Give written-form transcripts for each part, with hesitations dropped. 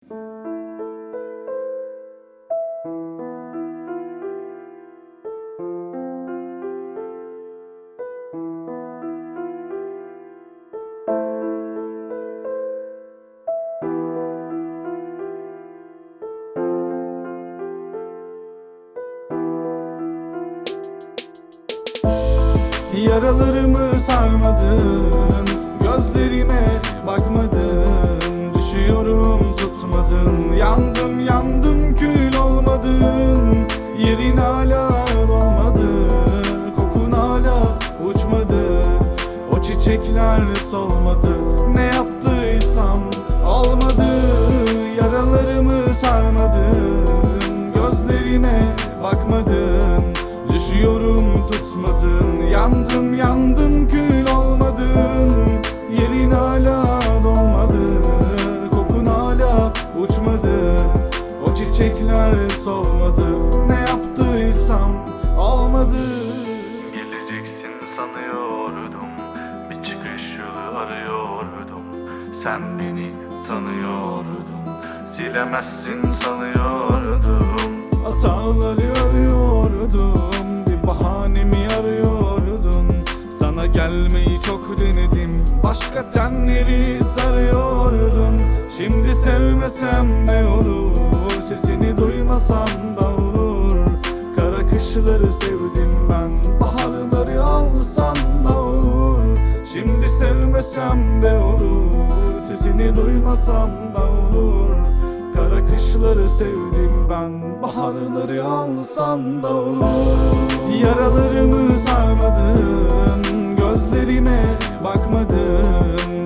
Yaralarımı sarmadın, gözlerime bakmadın. Düşüyorum tutmadın, yandım yandım kül olmadın. Yerin hala dolmadı, kokun hala uçmadı. O çiçekler solmadı, ne yaptıysam olmadı. Yaralarımı sarmadın, gözlerime bakmadın. Düşüyorum tutmadın, yandım yandım kül olmadın. Yerin hala dolmadı, kokun hala uçmadı. O çiçekler solmadı, ne yaptıysam olmadı. Geleceksin sanıyordum, bir çıkış yolu arıyordum. Sen beni tanıyordun, silemezsin sanıyordum. Hataları arıyordum, bir bahanemi arıyordun. Sana gelmeyi çok denedim, başka tenleri sarıyordun. Şimdi sevmesem ne olur, sesini duymasam da olur. Kara kışları sevdim ben, baharları alsam da olur. Şimdi sevmesem de olur, sesini duymasam da olur. Kara kışları sevdim ben, baharları alsan da olur. Yaralarımı sarmadın, gözlerime bakmadın.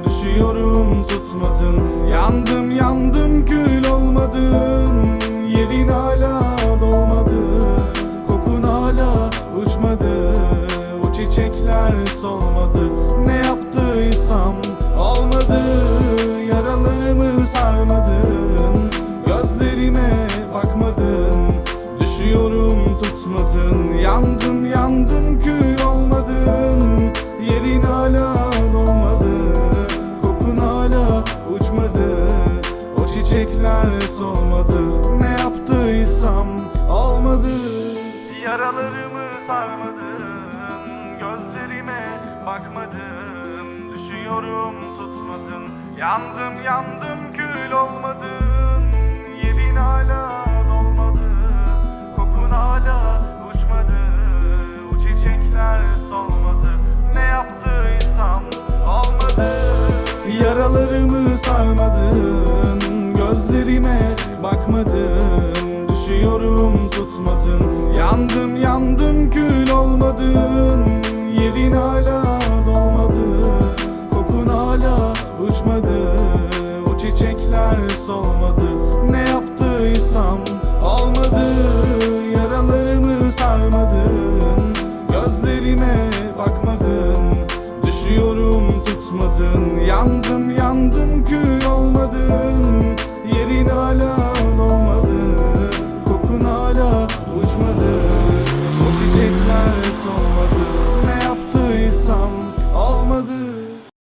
Düşüyorum tutmadın, yandım yandım kül olmadın. Yerin hala dolmadı, kokun hala uçmadı. O çiçekler solmadı, ne yaptıysam olmadı. Yaralarımı sarmadın, gözlerime bakmadın. Düşüyorum tutmadın, yandım yandım kül olmadın. Yerin hala dolmadı, kokun hala uçmadı. O çiçekler solmadı, ne yaptıysam olmadı. Yaralarımı sarmadın, gözlerime bakmadın. Düşüyorum tutmadın, yandım yandım kül olmadın. Yerin hala dolmadı, kokun hala uçmadı. O çiçekler solmadı, ne yaptıysam olmadı. Yaralarımı sarmadın, gözlerime bakmadın. Düşüyorum tutmadın, yandım yandım kül olmadın. Yerin hala